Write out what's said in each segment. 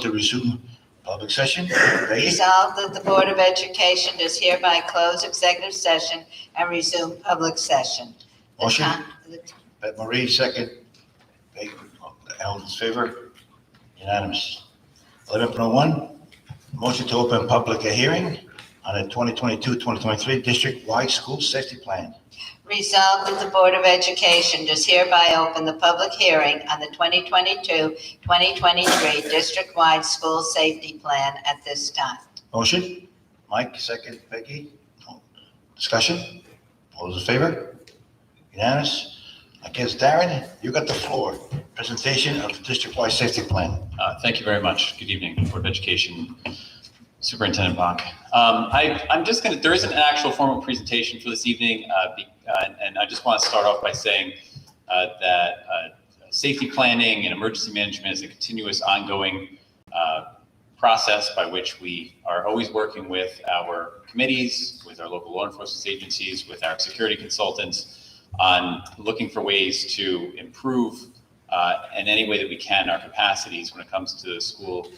to resume public session. Peggy? Resolved that the Board of Education does hereby close executive session and resume public session. Motion? Pat Marie, second. Peggy, all in favor? Unanimous. 11.1, motion to open public hearing on the 2022-2023 district-wide school safety plan. Resolved that the Board of Education does hereby open the public hearing on the 2022-2023 district-wide school safety plan at this time. Motion? Mike, second. Peggy? Discussion? All those in favor? Unanimous. I guess, Darren, you got the floor. Presentation of the district-wide safety plan. Thank you very much. Good evening, Board of Education, Superintendent Bach. I'm just going to, there isn't an actual formal presentation for this evening, and I just want to start off by saying that safety planning and emergency management is a continuous ongoing process by which we are always working with our committees, with our local law enforcement agencies, with our security consultants, on looking for ways to improve in any way that we can our capacities when it comes to school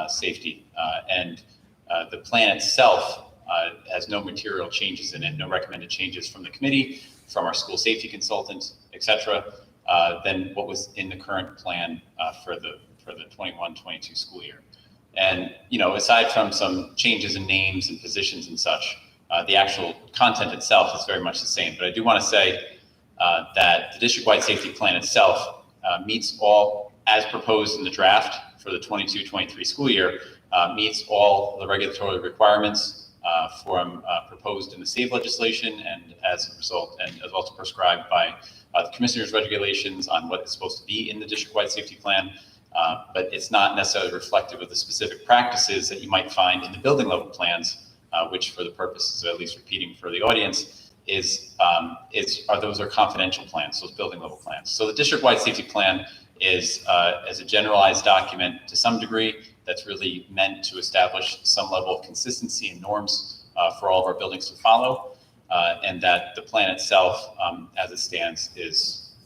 safety. And the plan itself has no material changes in it, no recommended changes from the committee, from our school safety consultant, et cetera, than what was in the current plan for the 21-22 school year. And, you know, aside from some changes in names and positions and such, the actual content itself is very much the same. But I do want to say that the district-wide safety plan itself meets all, as proposed in the draft for the 22-23 school year, meets all the regulatory requirements from proposed in the SAVE legislation, and as a result, and as also prescribed by the commissioner's regulations on what is supposed to be in the district-wide safety plan. But it's not necessarily reflective of the specific practices that you might find in the building level plans, which, for the purposes of at least repeating for the audience, those are confidential plans, those building level plans. So the district-wide safety plan is as a generalized document to some degree that's really meant to establish some level of consistency and norms for all of our buildings to follow, and that the plan itself, as it stands, is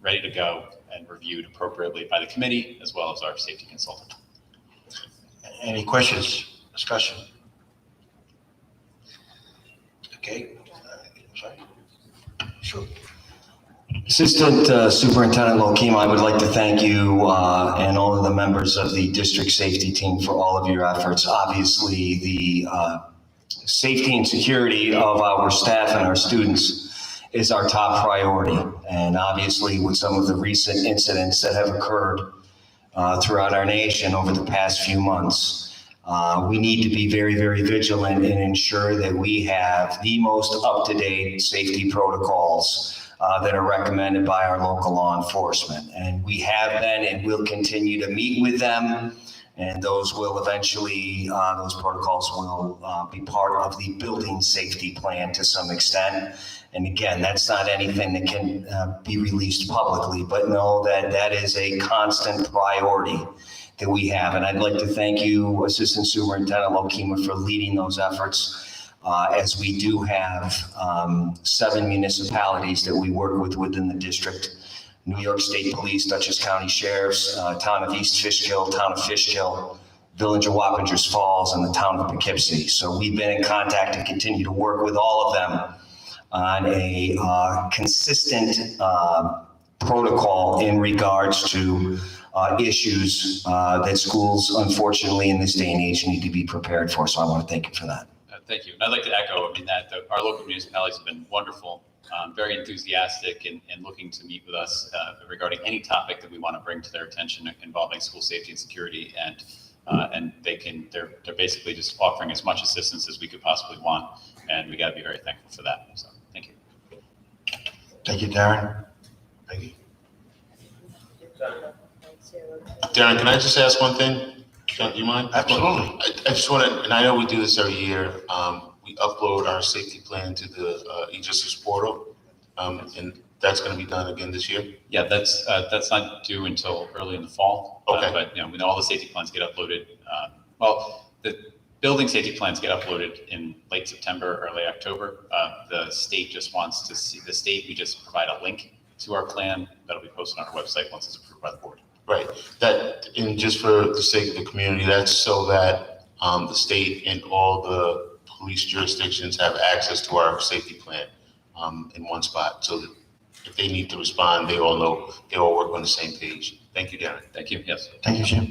ready to go and reviewed appropriately by the committee as well as our safety consultant. Any questions, discussion? Okay, sorry. Sure. Assistant Superintendent Lokima, I would like to thank you and all of the members of the district safety team for all of your efforts. Obviously, the safety and security of our staff and our students is our top priority. And obviously, with some of the recent incidents that have occurred throughout our nation over the past few months, we need to be very, very vigilant and ensure that we have the most up-to-date safety protocols that are recommended by our local law enforcement. And we have been and will continue to meet with them. And those will eventually, those protocols will be part of the building safety plan to some extent. And again, that's not anything that can be released publicly, but know that that is a constant priority that we have. And I'd like to thank you, Assistant Superintendent Lokima, for leading those efforts, as we do have 7 municipalities that we work with within the district: New York State Police, Dutchess County Sheriffs, Town of East Fishkill, Town of Fishkill, Village of Wappingers Falls, and the Town of Poughkeepsie. So we've been in contact and continue to work with all of them on a consistent protocol in regards to issues that schools, unfortunately, in this day and age need to be prepared for. So I want to thank you for that. Thank you. And I'd like to echo, I mean, that our local municipalities have been wonderful, very enthusiastic and looking to meet with us regarding any topic that we want to bring to their attention involving school safety and security. And they're basically just offering as much assistance as we could possibly want. And we got to be very thankful for that. So thank you. Thank you, Darren. Peggy. Darren, can I just ask one thing? Do you mind? Absolutely. I just want to, and I know we do this every year, we upload our safety plan to the e-justice portal, and that's going to be done again this year? Yeah, that's not due until early in the fall. Okay. But you know, when all the safety plans get uploaded, well, the building safety plans get uploaded in late September, early October. The state just wants to see, we just provide a link to our plan that'll be posted on our website once it's approved by the board. Right, that, and just for the sake of the community, that's so that the state and all the police jurisdictions have access to our safety plan in one spot, so that if they need to respond, they all know, they all work on the same page. Thank you, Darren. Thank you, yes. Thank you, Jim.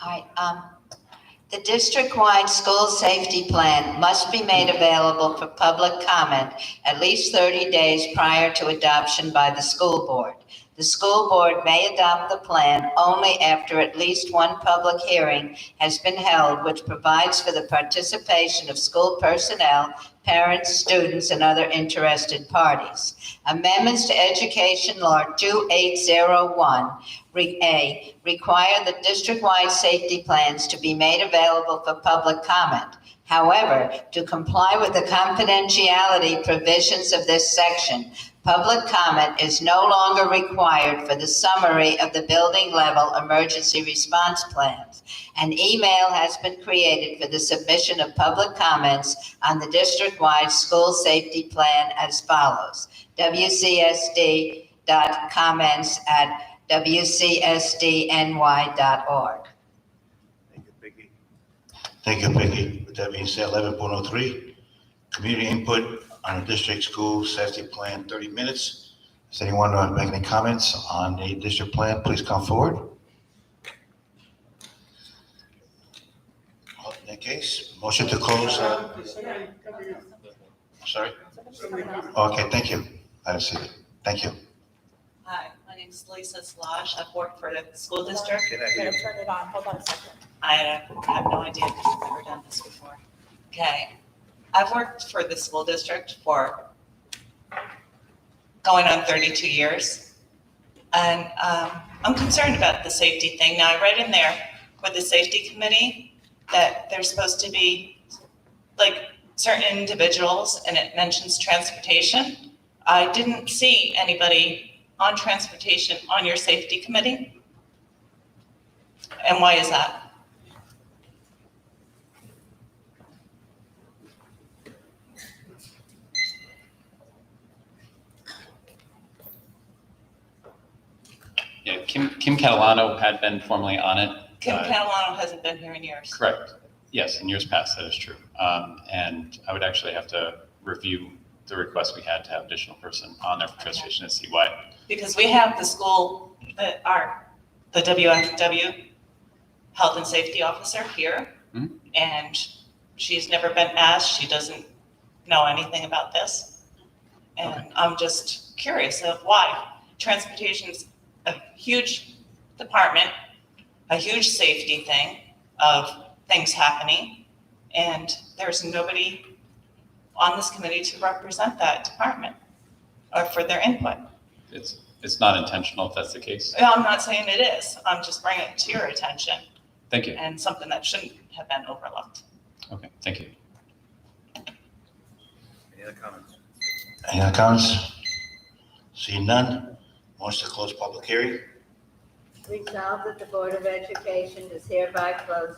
All right, the district-wide school safety plan must be made available for public comment at least 30 days prior to adoption by the school board. The school board may adopt the plan only after at least one public hearing has been held, which provides for the participation of school personnel, parents, students, and other interested parties. Amendments to Education Law 2801 require the district-wide safety plans to be made available for public comment. However, to comply with the confidentiality provisions of this section, public comment is no longer required for the summary of the building level emergency response plans. An email has been created for the submission of public comments on the district-wide school safety plan as follows: wcsd.comments@wcsdny.org. Thank you, Vicky. Thank you, Vicky. With that being said, 11.03, community input on the district school safety plan, 30 minutes. Does anyone want to make any comments on the district plan? Please come forward. Well, in that case, motion to close. Sorry? Okay, thank you. I didn't see it. Thank you. Hi, my name is Lisa Slash. I've worked for the school district. Better turn it on, hold on a second. I have no idea because I've never done this before. Okay, I've worked for the school district for going on 32 years. And I'm concerned about the safety thing. Now, I read in there with the safety committee that there's supposed to be like certain individuals, and it mentions transportation. I didn't see anybody on transportation on your safety committee. And why is that? Yeah, Kim Catalano had been formerly on it. Kim Catalano hasn't been here in years. Correct. Yes, in years past, that is true. And I would actually have to review the request we had to have additional person on there for transportation and see why. Because we have the school, the WFW health and safety officer here. Mhm. And she's never been asked. She doesn't know anything about this. And Okay. I'm just curious of why. Transportation's a huge department, a huge safety thing of things happening. And there's nobody on this committee to represent that department or for their input. It's not intentional if that's the case. I'm not saying it is. I'm just bringing it to your attention Thank you. and something that shouldn't have been overlooked. Okay, thank you. Any other comments? Seeing none, motion to close public hearing. Resolved that the Board of Education does hereby close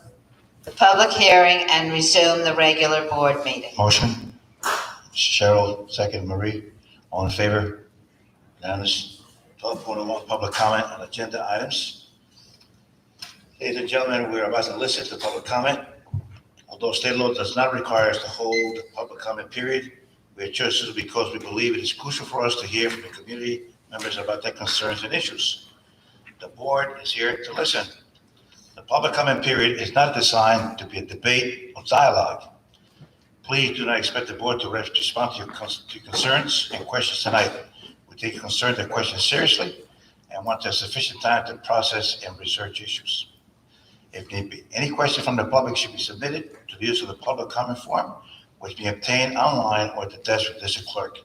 the public hearing and resume the regular board meeting. Motion. Cheryl, second. Marie, all in favor? Unanimous. 12.01, public comment on agenda items. Ladies and gentlemen, we are about to listen to public comment. Although state law does not require us to hold a public comment period, we have chosen because we believe it is crucial for us to hear from the community members about their concerns and issues. The board is here to listen. The public comment period is not designed to be a debate or dialogue. Please do not expect the board to respond to your concerns and questions tonight. We take your concerns and questions seriously and want to have sufficient time to process and research issues. If need be, any question from the public should be submitted to the use of the public comment form, which may be obtained online or at the desk of the district clerk.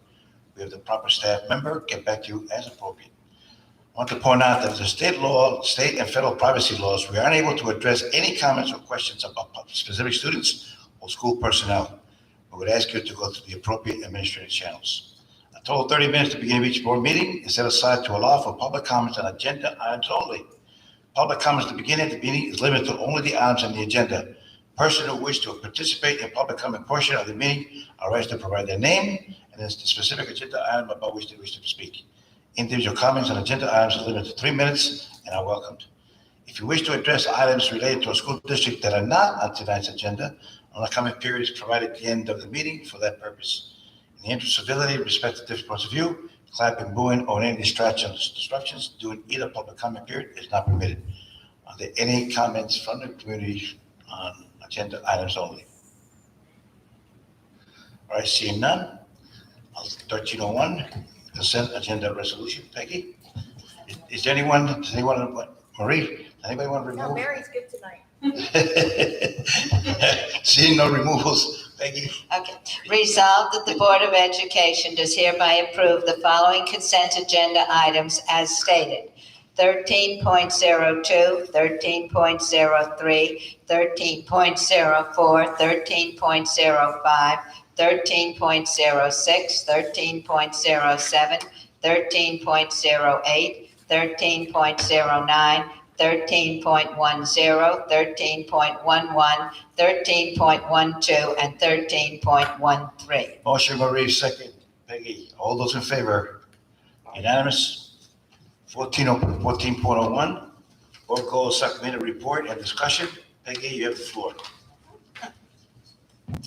We have the proper staff member get back to you as appropriate. I want to point out that the state and federal privacy laws, we are unable to address any comments or questions about specific students or school personnel. We would ask you to go to the appropriate administrative channels. A total of 30 minutes to begin of each board meeting is set aside to allow for public comments on agenda items only. Public comments at the beginning of the meeting is limited to only the items on the agenda. Person who wishes to participate in public comment portion of the meeting are asked to provide their name and the specific agenda item about which they wish to speak. Individual comments on agenda items are limited to 3 minutes and are welcomed. If you wish to address items related to a school district that are not on tonight's agenda, a comment period is provided at the end of the meeting for that purpose. In the interest of civility, respect the different points of view, clapping, booing, or any disruptions during either public comment period is not permitted. Are there any comments from the community on agenda items only? All right, seeing none. 1301, consent agenda resolution. Peggy? Is there anyone, does anyone, Marie, does anybody want to No, remove? Mary's good tonight. Seeing no removals, Peggy? Okay. Resolved that the Board of Education does hereby approve the following consent agenda items as stated. 13.02, 13.03, 13.04, 13.05, 13.06, 13.07, 13.08, 13.09, 13.10, 13.11, 13.12, and 13.13. Motion Marie, second. Peggy, all those in favor? Unanimous? 14.01, board goals subcommittee report and discussion. Peggy, you have the floor. I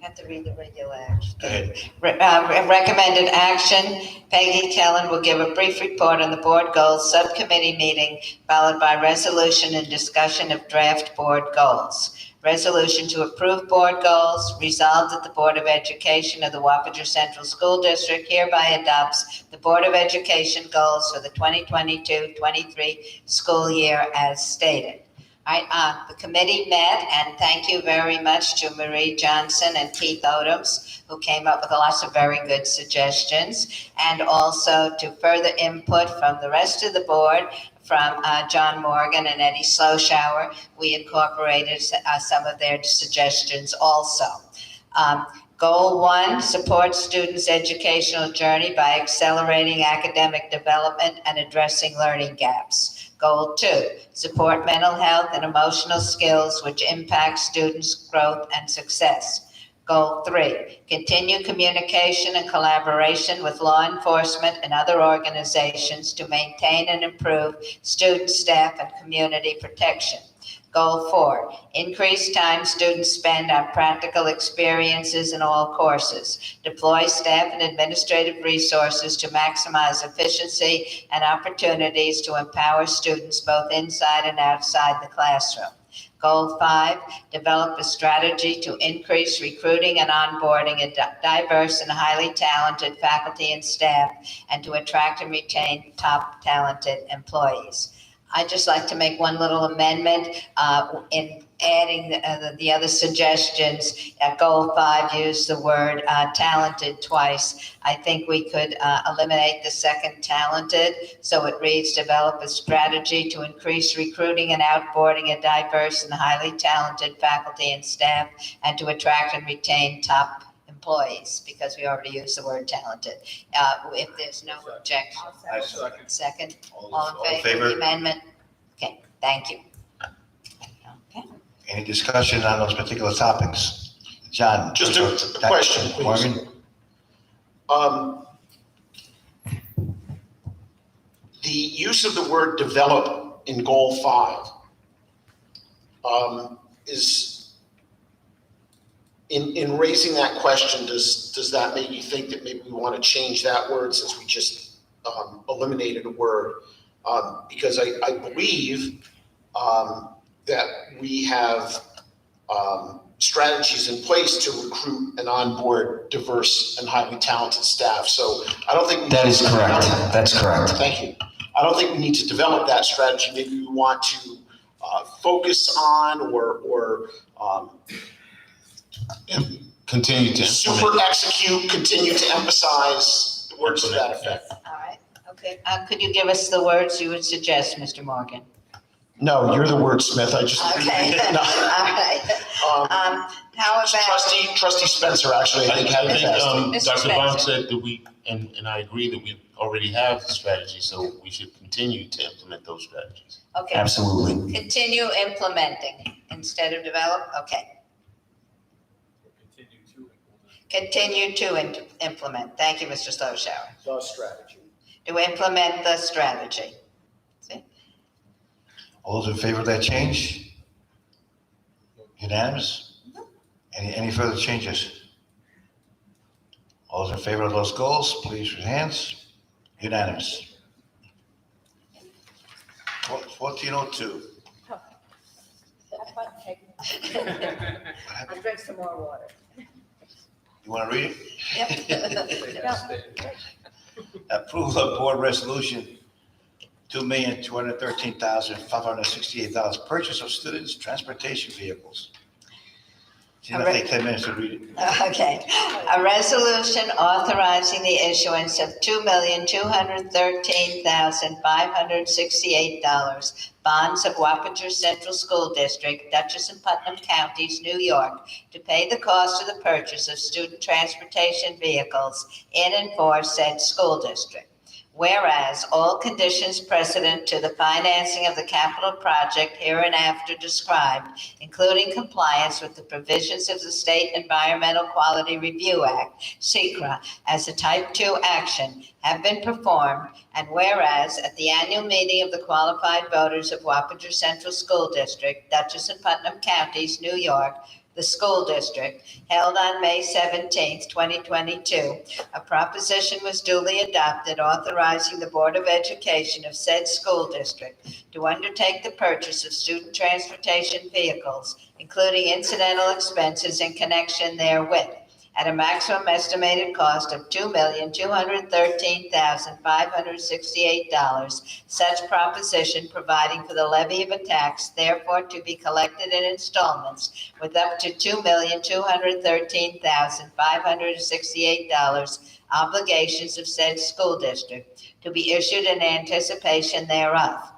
got to read the regular action. Go ahead. Recommended action, Peggy Kellen will give a brief report on the board goals subcommittee meeting, followed by resolution and discussion of draft board goals. Resolution to approve board goals. Resolved that the Board of Education of the Wappinger Central School District hereby adopts the Board of Education goals for the 2022-23 school year as stated. All right, the committee met, and thank you very much to Marie Johnson and Keith Odoms, who came up with lots of very good suggestions, and also to further input from the rest of the board, from John Morgan and Eddie Sloshower. We incorporated some of their suggestions also. Goal 1, support students' educational journey by accelerating academic development and addressing learning gaps. Goal 2, support mental health and emotional skills which impact students' growth and success. Goal 3, continue communication and collaboration with law enforcement and other organizations to maintain and improve student, staff, and community protection. Goal 4, increase time students spend on practical experiences in all courses. Deploy staff and administrative resources to maximize efficiency and opportunities to empower students both inside and outside the classroom. Goal 5, develop a strategy to increase recruiting and onboarding a diverse and highly talented faculty and staff, and to attract and retain top talented employees. I'd just like to make one little amendment in adding the other suggestions. Goal 5, use the word talented twice. I think we could eliminate the second talented, so it reads, develop a strategy to increase recruiting and outboarding a diverse and highly talented faculty and staff, and to attract and retain top employees, because we already used the word talented. If there's no objection. I second. Second. All All in favor of the amendment? Okay, thank you. Okay. Any discussion on those particular topics? John? Just a question, please. Morgan? The use of the word develop in goal 5 is, in raising that question, does that make you think that maybe we want to change that word since we just eliminated a word? Because I believe that we have strategies in place to recruit and onboard diverse and highly talented staff. So I don't think That is correct. That's correct. Thank you. I don't think we need to develop that strategy. Maybe we want to focus on or Continue to super implement. execute, continue to emphasize the words to that effect. All right, okay. Could you give us the words you would suggest, Mr. Morgan? No, you're the wordsmith. I just. Okay. No. All right. How about? Trustee Spencer actually, I think had it best. Mr. Dr. Bond Spencer. said that we, and I agree that we already have the strategy, so we should continue to implement those strategies. Okay, Absolutely. continue implementing. instead of develop? Okay. Continue to implement. Thank you, Mr. Slowshower. The strategy. To implement the strategy. See? All those in favor of that change? Unanimous? Any further changes? All those in favor of those goals, please raise hands. Unanimous. 1402. Have fun taking. I'll drink some more water. You want to read it? Yep. Approval of board resolution, $2,213,568, purchase of students' transportation vehicles. It's gonna take 10 minutes to read it. Okay, a resolution authorizing the issuance of $2,213,568 bonds of Wappinger Central School District, Dutchess and Putnam Counties, New York, to pay the cost of the purchase of student transportation vehicles in and for said school district. Whereas all conditions precedent to the financing of the capital project hereinafter described, including compliance with the provisions of the State Environmental Quality Review Act, SECRA, as a Type 2 action, have been performed, and whereas at the annual meeting of the qualified voters of Wappinger Central School District, Dutchess and Putnam Counties, New York, the school district, held on May 17th, 2022, a proposition was duly adopted authorizing the Board of Education of said school district to undertake the purchase of student transportation vehicles, including incidental expenses in connection therewith, at a maximum estimated cost of $2,213,568, such proposition providing for the levy of a tax, therefore to be collected in installments with up to $2,213,568 obligations of said school district to be issued in anticipation thereof.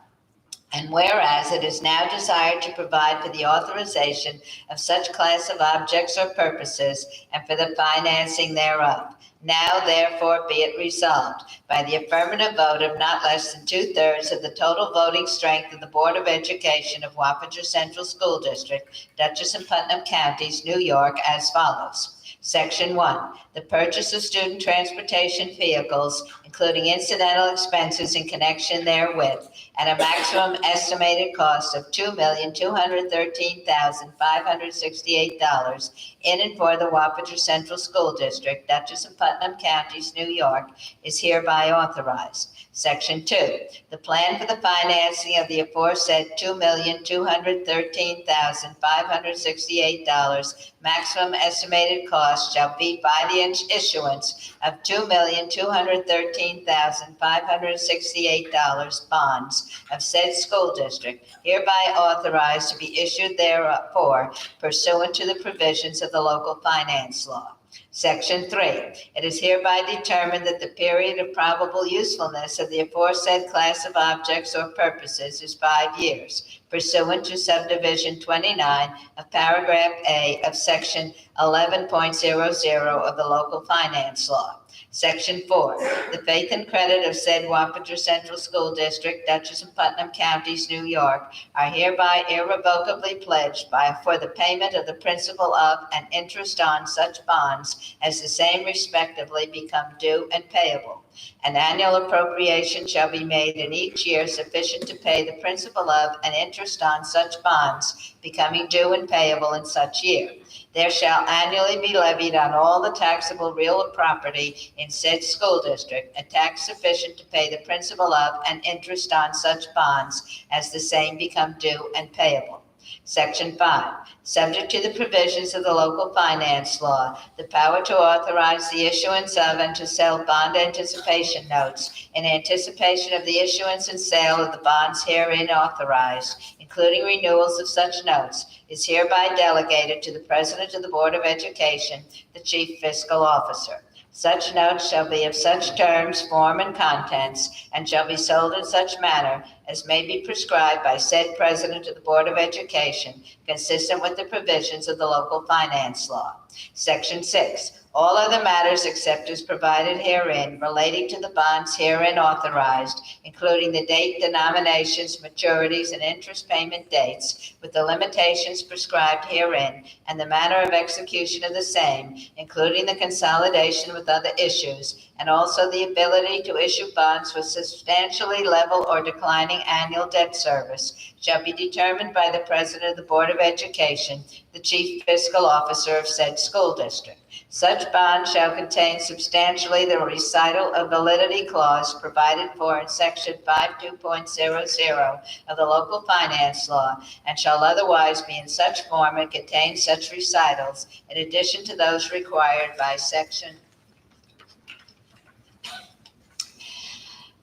And whereas it is now desired to provide for the authorization of such class of objects or purposes and for the financing thereof. Now therefore be it resolved by the affirmative vote of not less than 2/3 of the total voting strength of the Board of Education of Wappinger Central School District, Dutchess and Putnam Counties, New York, as follows. Section 1, the purchase of student transportation vehicles, including incidental expenses in connection therewith, at a maximum estimated cost of $2,213,568 in and for the Wappinger Central School District, Dutchess and Putnam Counties, New York, is hereby authorized. Section 2, the plan for the financing of the aforesaid $2,213,568 maximum estimated cost shall be by the issuance of $2,213,568 bonds of said school district, hereby authorized to be issued therefore pursuant to the provisions of the local finance law. Section 3, it is hereby determined that the period of probable usefulness of the aforesaid class of objects or purposes is 5 years, pursuant to subdivision 29 of paragraph A of section 11.00 of the local finance law. Section 4, the faith and credit of said Wappinger Central School District, Dutchess and Putnam Counties, New York, are hereby irrevocably pledged for the payment of the principal of and interest on such bonds as the same respectively become due and payable. An annual appropriation shall be made in each year sufficient to pay the principal of and interest on such bonds becoming due and payable in such year. There shall annually be levied on all the taxable real property in said school district a tax sufficient to pay the principal of and interest on such bonds as the same become due and payable. Section 5, subject to the provisions of the local finance law, the power to authorize the issuance of and to sell bond anticipation notes in anticipation of the issuance and sale of the bonds herein authorized, including renewals of such notes, is hereby delegated to the President of the Board of Education, the Chief Fiscal Officer. Such notes shall be of such terms, form, and contents, and shall be sold in such manner as may be prescribed by said President of the Board of Education, consistent with the provisions of the local finance law. Section 6. All other matters except as provided herein relating to the bonds herein authorized, including the date, denominations, maturities, and interest payment dates, with the limitations prescribed herein, and the manner of execution of the same, including the consolidation with other issues, and also the ability to issue bonds with substantially level or declining annual debt service, shall be determined by the President of the Board of Education, the Chief Fiscal Officer of said school district. Such bond shall contain substantially the recital of validity clause provided for in section 52.00 of the local finance law, and shall otherwise be in such form and contain such recitals in addition to those required by section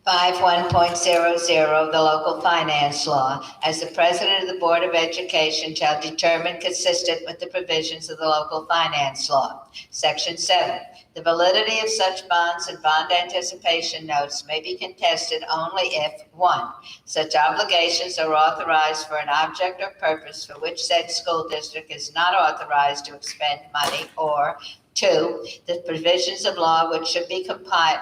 51.00 of the local finance law, as the President of the Board of Education shall determine consistent with the provisions of the local finance law. Section 7. The validity of such bonds and bond anticipation notes may be contested only if 1. Such obligations are authorized for an object or purpose for which said school district is not authorized to expend money, or 2, the provisions of law which should be complied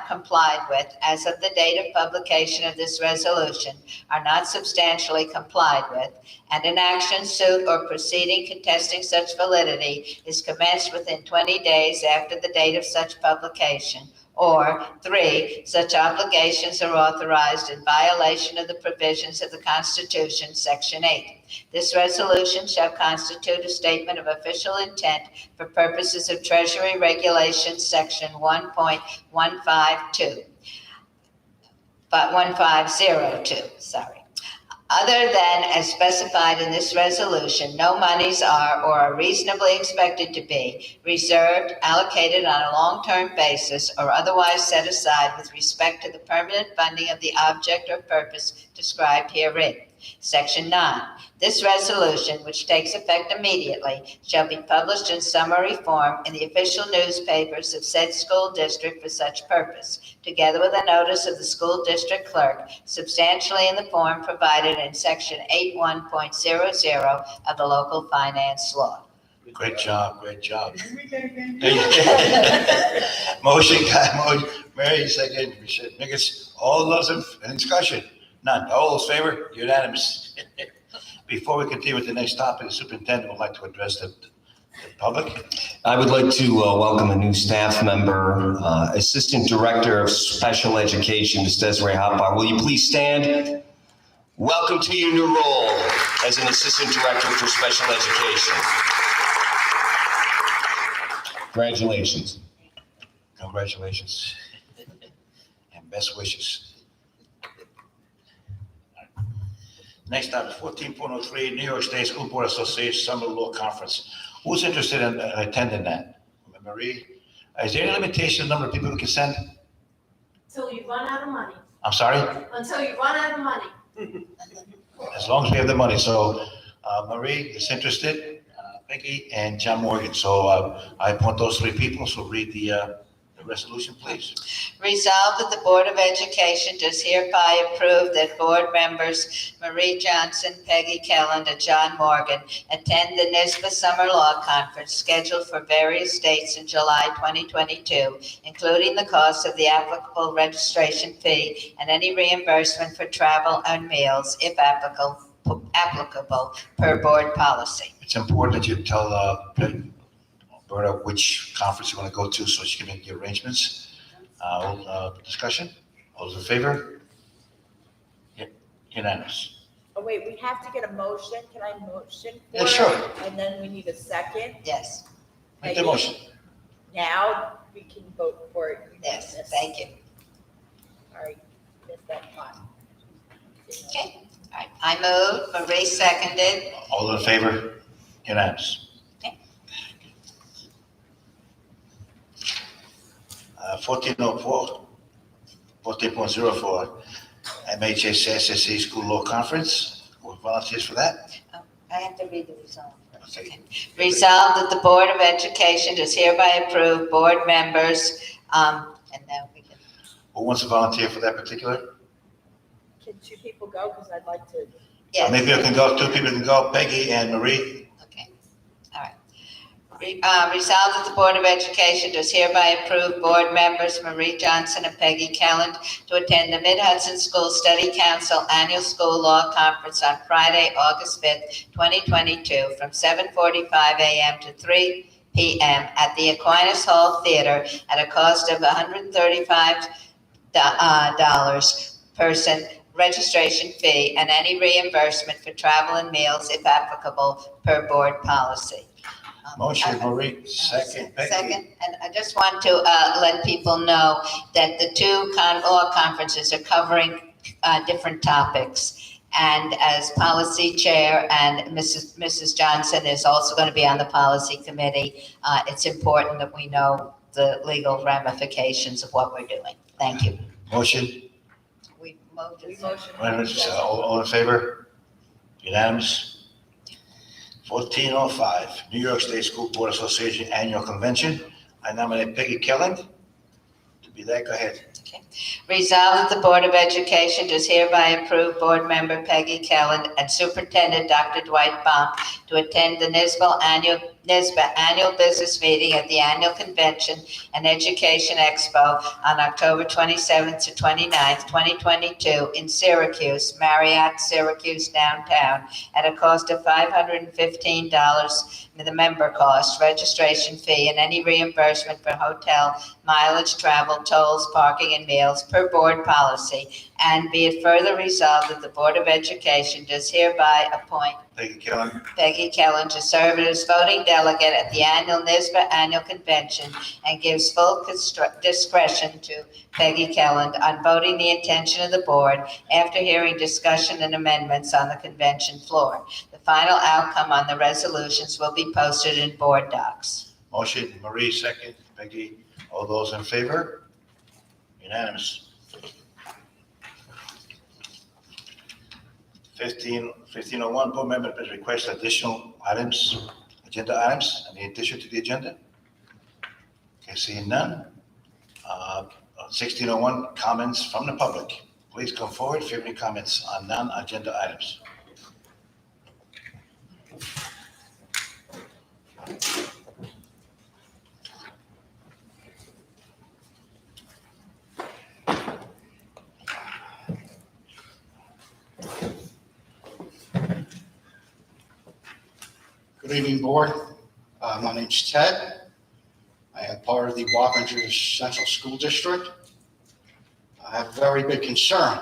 with as of the date of publication of this resolution are not substantially complied with, and an action, suit, or proceeding contesting such validity is commenced within 20 days after the date of such publication. Or 3, such obligations are authorized in violation of the provisions of the Constitution, Section 8. This resolution shall constitute a statement of official intent for purposes of Treasury Regulations, Section 1.152, but 1502, Other than as specified in this resolution, no monies are or are reasonably expected to be reserved, allocated on a long-term basis, or otherwise set aside with respect to the permanent funding of the object or purpose described herein. Section 9. This resolution, which takes effect immediately, shall be published in summary form in the official newspapers of said school district for such purpose, together with a notice of the school district clerk, substantially in the form provided in section 81.00 of the local finance law. Great job, great job. Motion, Mary, second, Mickens, all those in discussion? None, all those in favor, unanimous. Before we continue with the next topic, the superintendent would like to address the public. I would like to welcome a new staff member, Assistant Director of Special Education, Ms. Desiree Hopbar. Will you please stand? Welcome to your new role as an Assistant Director for Special Education. Congratulations. Congratulations. And best wishes. Next up, 14.03, New York State School Board Association Summer Law Conference. Who's interested in attending that? Marie, is there any limitation on the number of people we can send? Until you run out of money. I'm sorry? Until you run out of money. As long as we have the money. So Marie is interested, Becky, and John Morgan. So I appoint those 3 people. So read the resolution, please. Resolved that the Board of Education does hereby approve that board members Marie Johnson, Peggy Kelland, and John Morgan attend the NYSBA Summer Law Conference scheduled for various dates in July 2022, including the cost of the applicable registration fee and any reimbursement for travel and meals, if applicable per board policy. It's important that you tell Berta which conference you want to go to so she can make the arrangements. Discussion? All those in favor? Unanimous. Oh, wait, we have to get a motion. Can I motion for Yeah, it? sure. And then we need a second. Yes, Make the motion. Now we can vote for it. yes, thank you. Sorry, missed that part. Okay, all right, I moved, Marie seconded. All in favor? Unanimous. 14.04, MHSSSC School Law Conference. Volunteers for that? I have to read the resolve first. Okay. Resolved that the Board of Education does hereby approve board members, and then we can, Who wants to volunteer for that particular? Can two people go? Because I'd like to. Yes. Maybe I can go, two people can go, Peggy and Marie. Okay, all right. Resolved that the Board of Education does hereby approve board members Marie Johnson and Peggy Kelland to attend the Mid-Hudson School Study Council Annual School Law Conference on Friday, August 5th, 2022, from 7:45 a.m. to 3 p.m. at the Aquinas Hall Theater at a cost of $135 person registration fee and any reimbursement for travel and meals, if applicable, per board policy. Motion, Marie, second, Peggy. Second, and I just want to let people know that the two law conferences are covering different topics. And as policy chair, and Mrs. Johnson is also going to be on the policy committee, it's important that we know the legal ramifications of what we're doing. Thank you. Motion, We moved it. all in favor? Unanimous? 1405, New York State School Board Association Annual Convention. I nominate Peggy Kelland to be that. Go ahead. Resolved that the Board of Education does hereby approve board member Peggy Kelland and Superintendent Dr. Dwight Bonk to attend the NISBA Annual Business Meeting at the Annual Convention and Education Expo on October 27th to 29th, 2022 in Syracuse, Marriott Syracuse downtown, at a cost of $515 the member cost, registration fee, and any reimbursement for hotel, mileage, travel, tolls, parking, and meals per board policy. And be it further resolved that the Board of Education does hereby appoint Peggy Kelland. Peggy Kelland to serve as voting delegate at the annual NISBA Annual Convention and gives full discretion to Peggy Kelland on voting the intention of the board after hearing discussion and amendments on the convention floor. The final outcome on the resolutions will be posted in board docs. Motion, Marie, second, Peggy. All those in favor? Unanimous. 1501, board member request additional items, agenda items, any addition to the agenda? Okay, seeing none. 1601, comments from the public. Please come forward if you have any comments on non-agenda items. Good evening, Board. My name's Ted. I am part of the Wappinger Central School District. I have a very big concern.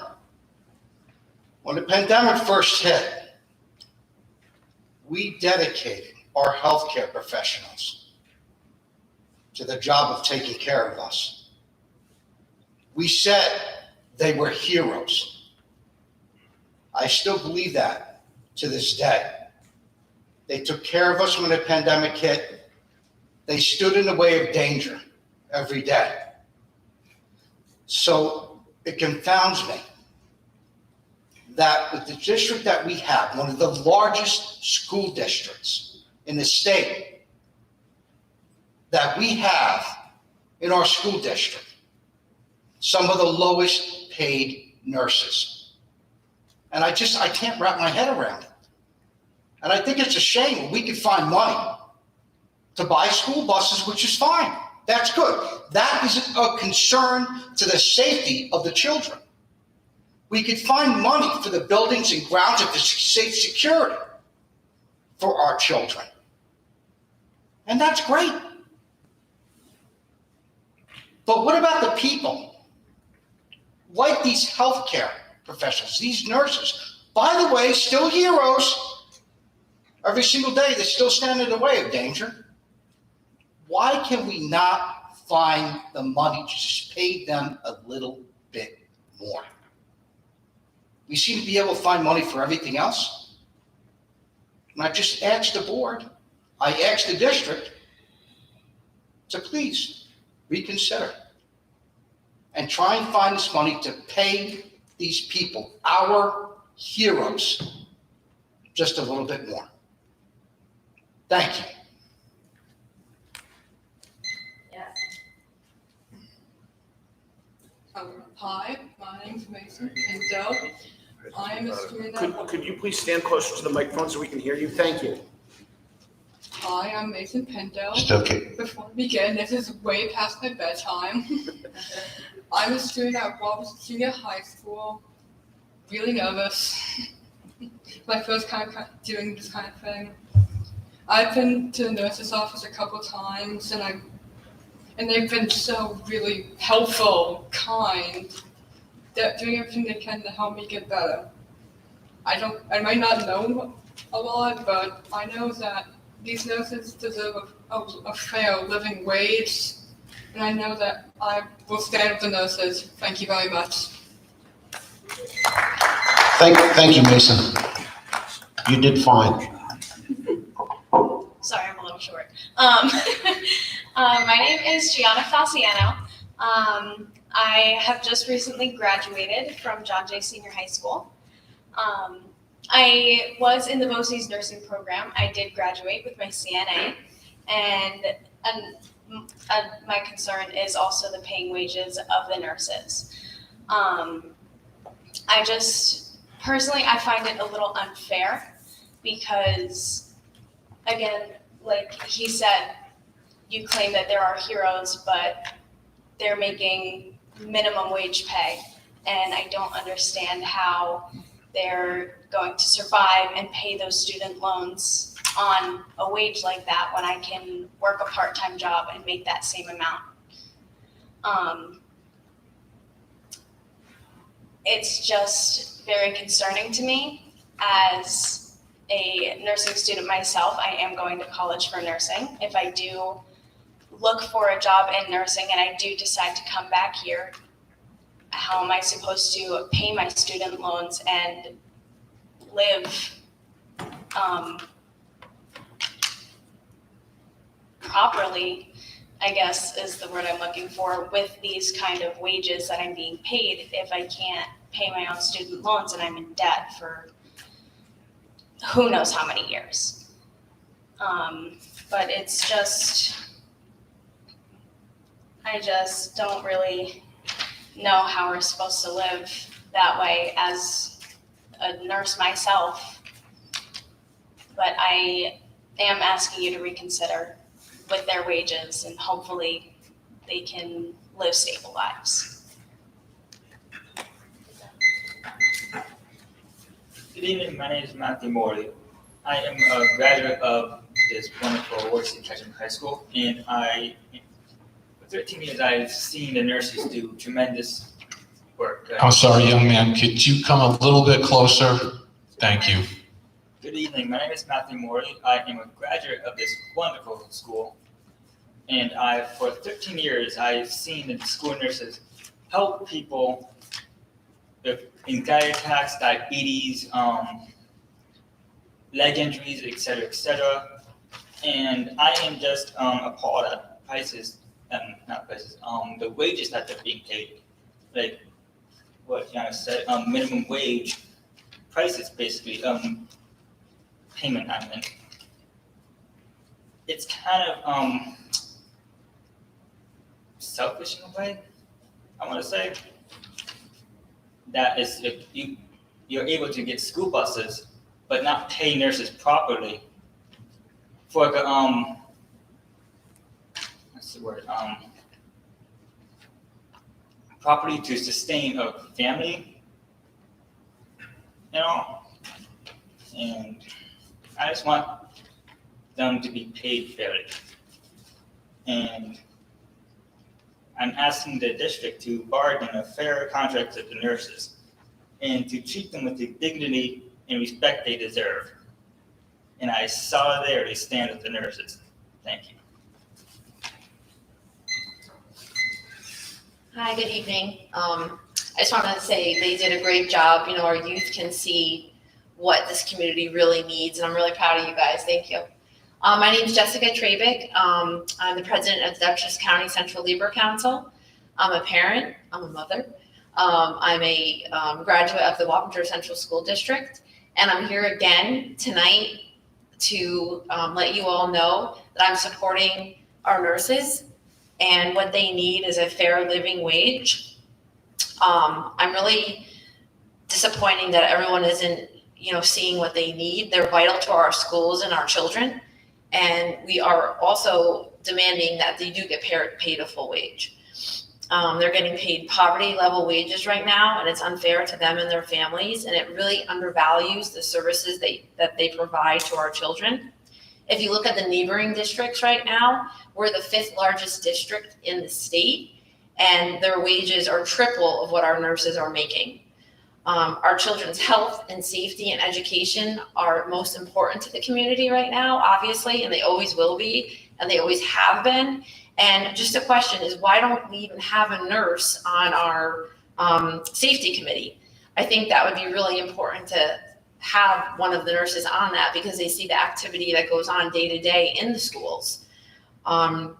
When the pandemic first hit, we dedicated our healthcare professionals to the job of taking care of us. We said they were heroes. I still believe that to this day. They took care of us when the pandemic hit. They stood in the way of danger every day. So it confounds me that with the district that we have, one of the largest school districts in the state, that we have in our school district some of the lowest paid nurses. And I can't wrap my head around it. And I think it's a shame we could find money to buy school buses, which is fine. That's good. That is a concern to the safety of the children. We could find money for the buildings and grounds of the safe security for our children. And that's great. But what about the people? Like these healthcare professionals, these nurses, by the way, still heroes. Every single day, they still stand in the way of danger. Why can we not find the money to just pay them a little bit more? We seem to be able to find money for everything else. And I just asked the board, I asked the district to please reconsider and try and find this money to pay these people, our heroes, just a little bit more. Thank you. Hi, my name's Mason Kendall. I am a student at Could you please stand closer to the microphone so we can hear you? Thank you. Hi, I'm Mason Pinto. Still kidding. Before we begin, this is way past my bedtime. I'm a student at Robertson Junior High School. Really nervous. My first time doing this kind of thing. I've been to the nurse's office a couple times, and they've been so really helpful, kind. They're doing everything they can to help me get better. I might not know a lot, but I know that these nurses deserve a fair living wage, and I know that I will stand with the nurses. Thank you very much. Thank you, Mason. You did fine. Sorry, I'm a little short. My name is Gianna Falciano. I have just recently graduated from John Jay Senior High School. I was in the BOCES nursing program. I did graduate with my CNA, and my concern is also the paying wages of the nurses. Personally, I find it a little unfair because, again, like he said, you claim that there are heroes, but they're making minimum wage pay. And I don't understand how they're going to survive and pay those student loans on a wage like that when I can work a part-time job and make that same amount. It's just very concerning to me. As a nursing student myself, I am going to college for nursing. If I do look for a job in nursing and I do decide to come back here, how am I supposed to pay my student loans and live properly, I guess is the word I'm looking for, with these kind of wages that I'm being paid if I can't pay my own student loans and I'm in debt for who knows how many years. But it's just, I just don't really know how we're supposed to live that way as a nurse myself. But I am asking you to reconsider with their wages, and hopefully they can live stable lives. Good evening, my name is Matthew Morley. I am a graduate of this wonderful WCSD High School, and for 13 years I've seen the nurses do tremendous work. I'm sorry, young man, could you come a little bit closer? Thank you. Good evening, my name is Matthew Morley. I am a graduate of this wonderful school, and for 13 years I've seen the school nurses help people with anxiety attacks, diabetes, leg injuries, etc. And I am just appalled at the wages that they're being paid. Like what Yana said, minimum wage prices, basically, payment, I mean. It's kind of selfish in a way, I want to say. That is, if you're able to get school buses, but not pay nurses properly for the, what's the word, properly to sustain a family, you know, and I just want them to be paid fairly. And I'm asking the district to bargain a fair contract with the nurses and to treat them with the dignity and respect they deserve. And I solidarily stand with the nurses. Thank you. Hi, good evening. I just want to say they did a great job. You know, our youth can see what this community really needs, and I'm really proud of you guys. Thank you. My name is Jessica Trabick. I'm the president of the Dutchess County Central Labor Council. I'm a parent. I'm a mother. I'm a graduate of the Wappinger Central School District, and I'm here again tonight to let you all know that I'm supporting our nurses, and what they need is a fair living wage. I'm really disappointing that everyone isn't, seeing what they need. They're vital to our schools and our children. And we are also demanding that they do get paid a full wage. They're getting paid poverty level wages right now, and it's unfair to them and their families, and it really undervalues the services that they provide to our children. If you look at the neighboring districts right now, we're the 5th largest district in the state, and their wages are triple of what our nurses are making. Our children's health and safety and education are most important to the community right now, obviously, and they always will be, and they always have been. And just a question is, why don't we even have a nurse on our safety committee? I think that would be really important to have one of the nurses on that, because they see the activity that goes on day to day in the schools. What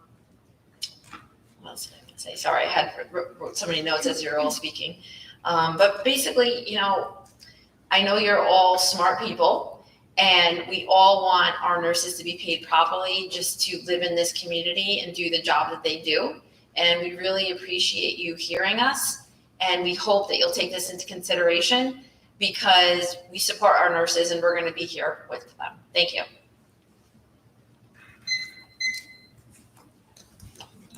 else did I say? Sorry, I wrote so many notes as you're all speaking. But basically, I know you're all smart people, and we all want our nurses to be paid properly just to live in this community and do the job that they do. And we really appreciate you hearing us, and we hope that you'll take this into consideration, because we support our nurses and we're going to be here with them. Thank you.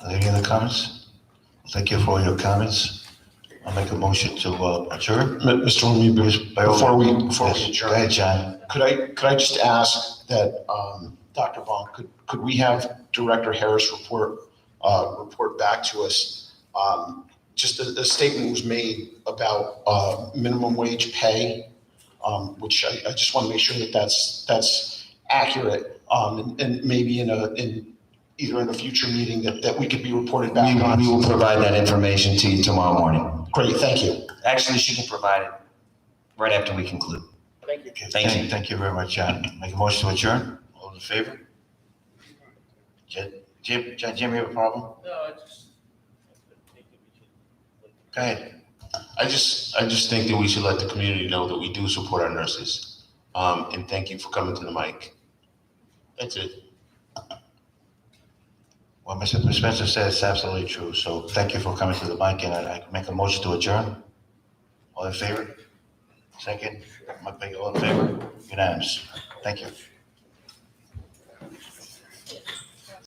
Any other comments? Thank you for all your comments. I'll make a motion to adjourn. Mr. Lemay, before we Yes, adjourn. Go ahead, John. Could I just ask that, Dr. Vaughn, could we have Director Harris report back to us? Just a statement was made about minimum wage pay, which I just want to make sure that that's accurate, and maybe either in a future meeting that we could be reported back on. We will provide that information to you tomorrow morning. Great, thank you. Actually, she can provide it right after we conclude. Thank you. Thank you. Thank you very much, John. Make a motion to adjourn. All in favor? Jim, you have a problem? No, I just. Go ahead. I just think that we should let the community know that we do support our nurses. And thank you for coming to the mic. That's it. Well, Mr. Spencer said it's absolutely true, so thank you for coming to the mic, and I make a motion to adjourn. All in favor? Second? All in favor? Unanimous. Thank you.